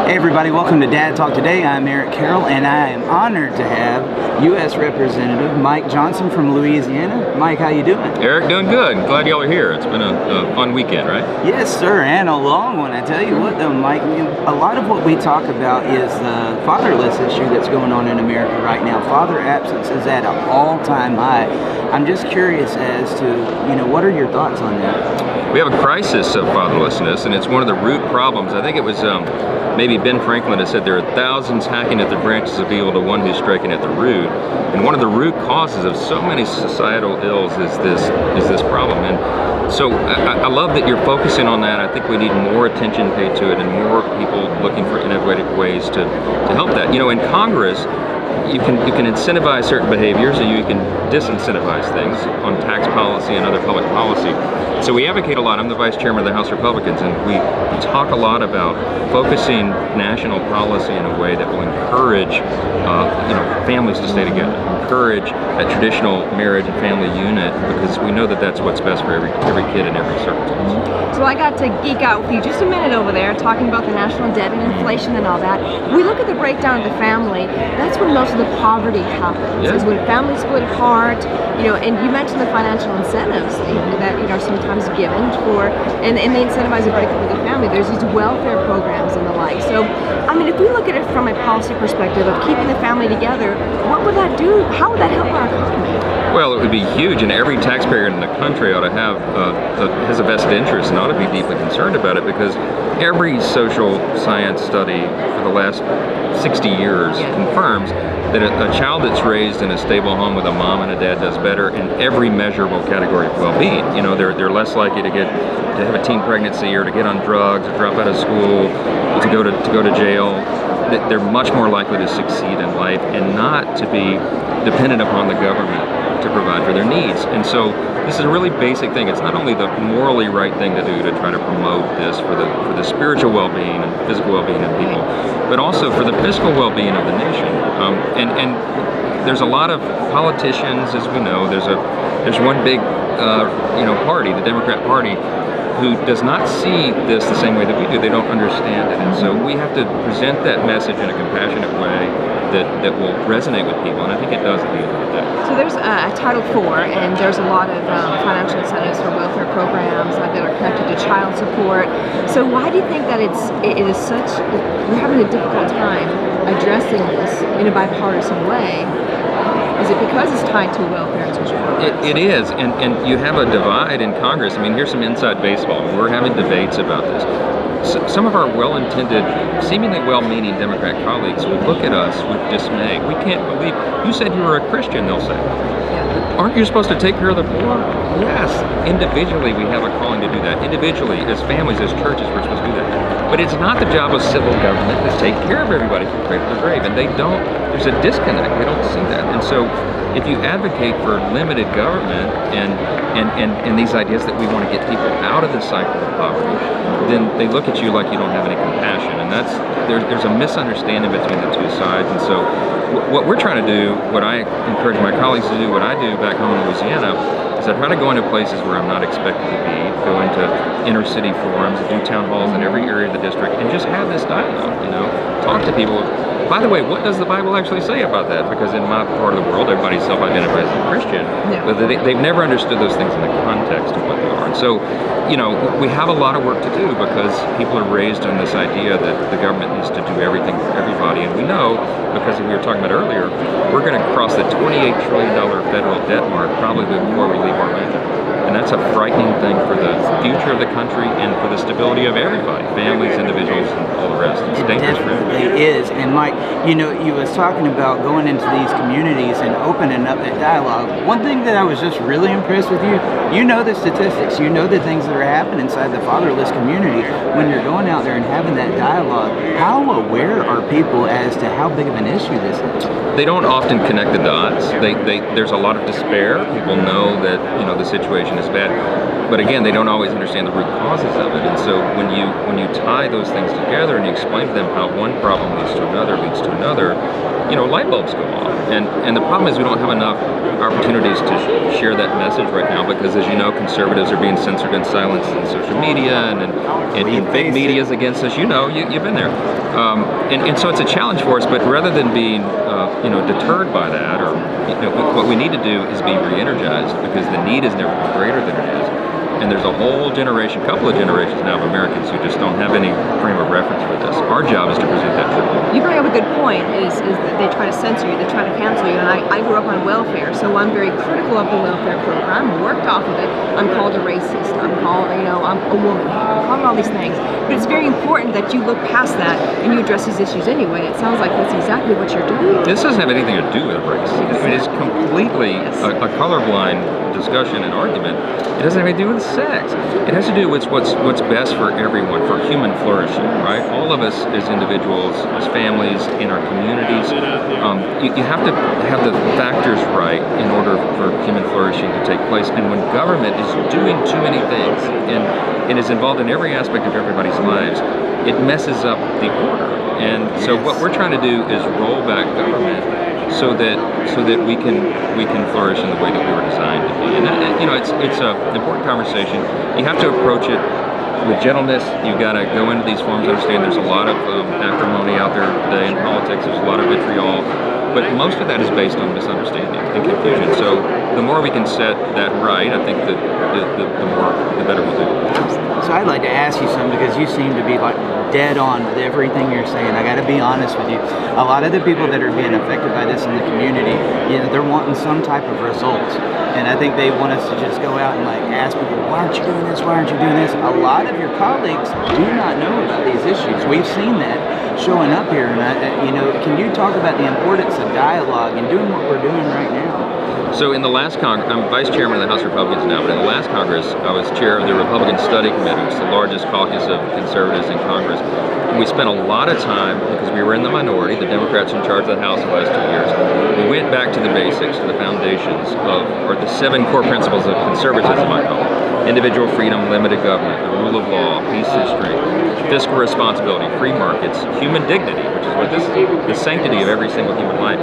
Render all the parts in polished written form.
Hey everybody, welcome to Dad Talk Today. I'm Eric Carroll, and I am honored to have U.S. Representative Mike Johnson from Louisiana. Mike, how you doing? Eric, doing good. Glad y'all are here. It's been a fun weekend, right? Yes, sir, and a long one. I tell you what, though, Mike, a lot of what we talk about is the fatherless issue that's going on in America right now. Father absence is at an all-time high. I'm just curious as to, what are your thoughts on that? We have a crisis of fatherlessness, and it's one of the root problems. I think it was maybe Ben Franklin has said there are thousands hacking at the branches of evil to one who's striking at the root. And one of the root causes of so many societal ills is this problem. And so I love that you're focusing on that. I think we need more attention paid to it and more people looking for innovative ways to help that. In Congress, you can incentivize certain behaviors, and you can disincentivize things on tax policy and other public policy. So we advocate a lot. I'm the vice chairman of the House Republicans, and we talk a lot about focusing national policy in a way that will encourage families to stay together, encourage that traditional marriage and family unit, because we know that that's what's best for every kid in every circumstance. So I got to geek out with you just a minute over there, talking about the national debt and inflation and all that. We look at the breakdown of the family. That's where most of the poverty happens. Yeah. Is when families split apart. And you mentioned the financial incentives that are sometimes given for, and they incentivize a breakup of the family. There's these welfare programs and the like. So, if we look at it from a policy perspective of keeping the family together, what would that do? How would that help our economy? Well, it would be huge, and every taxpayer in the country ought to have has a vested interest and ought to be deeply concerned about it, because every social science study for the last 60 years confirms that a child that's raised in a stable home with a mom and a dad does better in every measurable category of well-being. They're less likely to have a teen pregnancy or to get on drugs or drop out of school, to go to jail. They're much more likely to succeed in life and not to be dependent upon the government to provide for their needs. And so this is a really basic thing. It's not only the morally right thing to do to try to promote this for the spiritual well-being and physical well-being of people, but also for the fiscal well-being of the nation. And there's a lot of politicians, as we know. There's one big party, the Democrat Party, who does not see this the same way that we do. They don't understand it. And so we have to present that message in a compassionate way that will resonate with people, and I think it does at the end of the day. So there's a Title IV, and there's a lot of financial incentives for welfare programs that are connected to child support. So why do you think that we're having a difficult time addressing this in a bipartisan way? Is it because it's tied to welfare and social programs? It is, and you have a divide in Congress. Here's some inside baseball. We're having debates about this. Some of our well-intended, seemingly well-meaning Democrat colleagues would look at us with dismay. We can't believe, you said you were a Christian, they'll say. Aren't you supposed to take care of the poor? Yes, individually we have a calling to do that. Individually, as families, as churches, we're supposed to do that. But it's not the job of civil government to take care of everybody from cradle to grave, and they don't. There's a disconnect. They don't see that. And so if you advocate for limited government and these ideas that we want to get people out of the cycle of poverty, then they look at you like you don't have any compassion. And there's a misunderstanding between the two sides. And so what we're trying to do, what I encourage my colleagues to do, what I do back home in Louisiana, is I try to go into places where I'm not expected to be, go into inner city forums, do town halls in every area of the district, and just have this dialogue, talk to people. By the way, what does the Bible actually say about that? Because in my part of the world, everybody self-identifies as a Christian, but they've never understood those things in the context of what they are. And so, we have a lot of work to do, because people are raised on this idea that the government needs to do everything for everybody. And we know, because we were talking about earlier, we're going to cross the $28 trillion federal debt mark probably before we leave our land. And that's a frightening thing for the future of the country and for the stability of everybody, families, individuals, and all the rest. It's dangerous for everybody. It is. And Mike, you was talking about going into these communities and opening up that dialogue. One thing that I was just really impressed with you know the statistics, you know the things that are happening inside the fatherless community. When you're going out there and having that dialogue, how aware are people as to how big of an issue this is? They don't often connect the dots. There's a lot of despair. People know that the situation is bad. But again, they don't always understand the root causes of it. And so when you tie those things together and you explain to them how one problem leads to another, light bulbs go off. And the problem is we don't have enough opportunities to share that message right now because, as you know, conservatives are being censored and silenced in social media and fake media is against us. You've been there. And so it's a challenge for us. But rather than being deterred by that, or what we need to do is be re-energized because the need is never been greater than it is. And there's a whole generation, couple of generations now of Americans who just don't have any frame of reference for this. Our job is to present that to them. You bring up a good point, is that they try to censor you, they try to cancel you, and I grew up on welfare, so I'm very critical of the welfare program, worked off of it. I'm called a racist, I'm called, I'm a woman, I'm called all these things. But it's very important that you look past that and you address these issues anyway. It sounds like that's exactly what you're doing. This doesn't have anything to do with race. I mean, it's completely a colorblind discussion and argument. It doesn't have anything to do with sex. It has to do with what's best for everyone, for human flourishing, right? All of us as individuals, as families, in our communities, you have to have the factors right in order for human flourishing to take place. And when government is doing too many things and is involved in every aspect of everybody's lives, it messes up the order. And so what we're trying to do is roll back government so that we can flourish in the way that we were designed to be. And it's an important conversation. You have to approach it with gentleness. You've got to go into these forums, understand there's a lot of acrimony out there today in politics. There's a lot of vitriol, but most of that is based on misunderstanding and confusion. So the more we can set that right, I think that the better we'll do. So I'd like to ask you something because you seem to be like dead on with everything you're saying. I got to be honest with you. A lot of the people that are being affected by this in the community, they're wanting some type of results. And I think they want us to just go out and ask people, why aren't you doing this? Why aren't you doing this? A lot of your colleagues do not know about these issues. We've seen that showing up here. And can you talk about the importance of dialogue and doing what we're doing right now? So in the last Congress, I'm vice chairman of the House Republicans now, but in the last Congress, I was chair of the Republican Study Committee, which is the largest caucus of conservatives in Congress. We spent a lot of time, because we were in the minority, the Democrats in charge of the House the last 2 years, we went back to the basics, to the foundations or the 7 core principles of conservatism, I call it. Individual freedom, limited government, the rule of law, peace and strength, fiscal responsibility, free markets, human dignity, which is what this is, the sanctity of every single human life.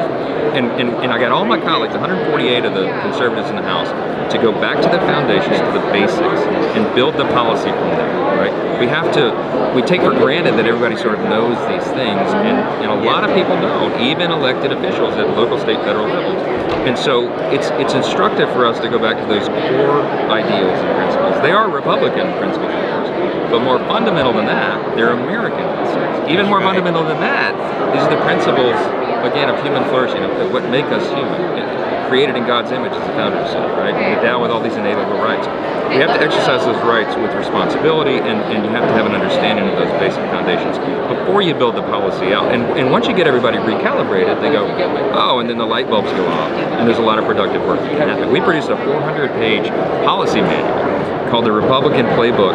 And I got all my colleagues, 148 of the conservatives in the House, to go back to the foundations, to the basics, and build the policy from there, right? We take for granted that everybody sort of knows these things, and a lot of people don't, even elected officials at local, state, federal levels. And so it's instructive for us to go back to those core ideals and principles. They are Republican principles, of course, but more fundamental than that, they're American principles. Even more fundamental than that, these are the principles, again, of human flourishing, of what make us human. Created in God's image, as the founder said, right? Endowed with all these inalienable rights. We have to exercise those rights with responsibility, and you have to have an understanding of those basic foundations before you build the policy out. And once you get everybody recalibrated, they go, oh, and then the light bulbs go off, and there's a lot of productive work that can happen. We produced a 400-page policy manual called the Republican Playbook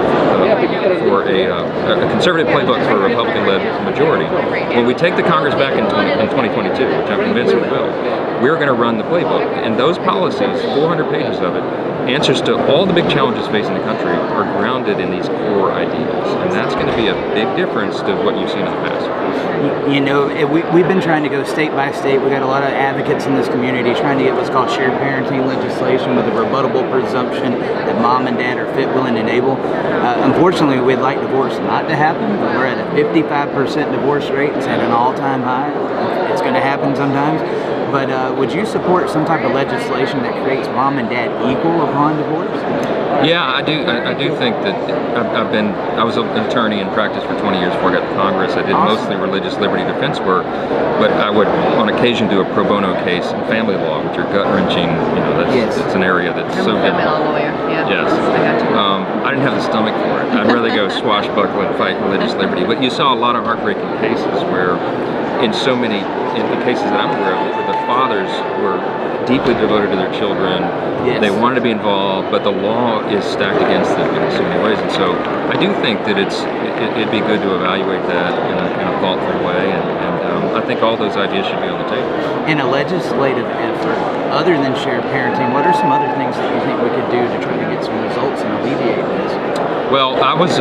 for a conservative playbook for a Republican-led majority. When we take the Congress back in 2022, which I'm convinced we will, we're going to run the playbook. And those policies, 400 pages of it, answers to all the big challenges facing the country are grounded in these core ideals. And that's going to be a big difference to what you've seen in the past. We've been trying to go state by state. We've got a lot of advocates in this community trying to get what's called shared parenting legislation with a rebuttable presumption that mom and dad are fit, willing, and able. Unfortunately, we'd like divorce not to happen. We're at a 55% divorce rate. It's at an all-time high. It's going to happen sometimes. But would you support some type of legislation that creates mom and dad equal upon divorce? Yeah, I do. I do think that I was an attorney in practice for 20 years before I got to Congress. I did mostly religious liberty defense work, but I would on occasion do a pro bono case in family law, which are gut-wrenching. That's an area that's so difficult. I'm a lawyer. Yeah. Yes. I got you. I didn't have the stomach for it. I'd rather go swashbuckle and fight religious liberty. But you saw a lot of heartbreaking cases where, in cases that I'm aware of, where the fathers were deeply devoted to their children. Yes. They wanted to be involved, but the law is stacked against them in so many ways. And so I do think that it'd be good to evaluate that in a thoughtful way. And I think all those ideas should be on the table. In a legislative effort, other than shared parenting, what are some other things that you think we could do to try to get some results and alleviate this? Well, I was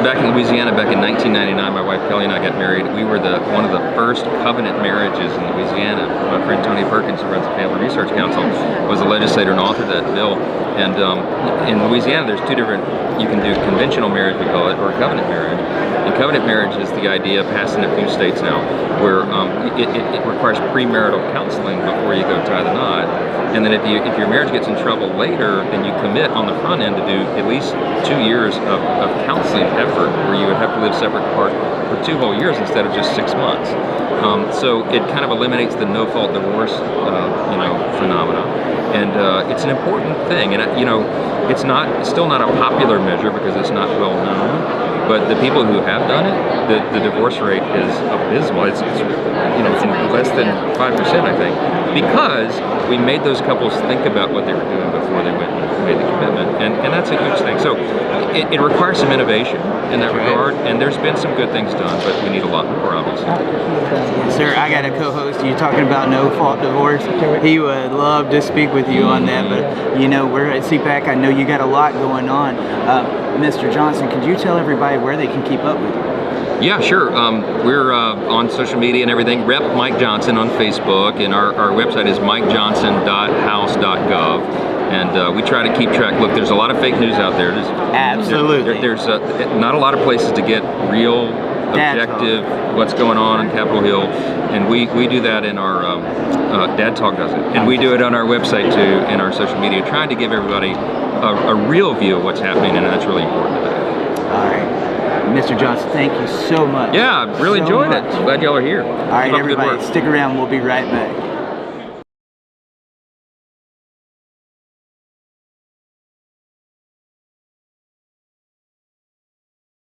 back in Louisiana back in 1999. My wife Kelly and I got married. We were one of the first covenant marriages in Louisiana. My friend Tony Perkins, who runs the Family Research Council, was a legislator and authored that bill. And in Louisiana, there's two different. You can do conventional marriage, we call it, or a covenant marriage. And covenant marriage is the idea, passed in a few states now, where it requires premarital counseling before you go tie the knot. And then if your marriage gets in trouble later, then you commit on the front end to do at least 2 years of counseling effort, where you would have to live separate apart for 2 whole years instead of just 6 months. So it kind of eliminates the no-fault divorce, phenomena, and it's an important thing. And it's still not a popular measure because it's not well known. But the people who have done it, the divorce rate is abysmal. It's less than 5%, I think, because we made those couples think about what they were doing before they went and made the commitment, and that's a huge thing. So it requires some innovation in that regard, and there's been some good things done, but we need a lot more, obviously. Yes, sir, I got a co-host. You talking about no-fault divorce? He would love to speak with you on that, but we're at CPAC. I know you got a lot going on. Mr. Johnson, could you tell everybody where they can keep up with you? Yeah, sure. We're on social media and everything. Rep Mike Johnson on Facebook, and our website is mikejohnson.house.gov. And we try to keep track. Look, there's a lot of fake news out there. Absolutely. There's not a lot of places to get real, objective, what's going on Capitol Hill. And we do that in our, Dad Talk does it. And we do it on our website too, in our social media, trying to give everybody a real view of what's happening, and that's really important today. All right. Mr. Johnson, thank you so much. Yeah, really enjoyed it. Glad y'all are here. All right, everybody, stick around. We'll be right back.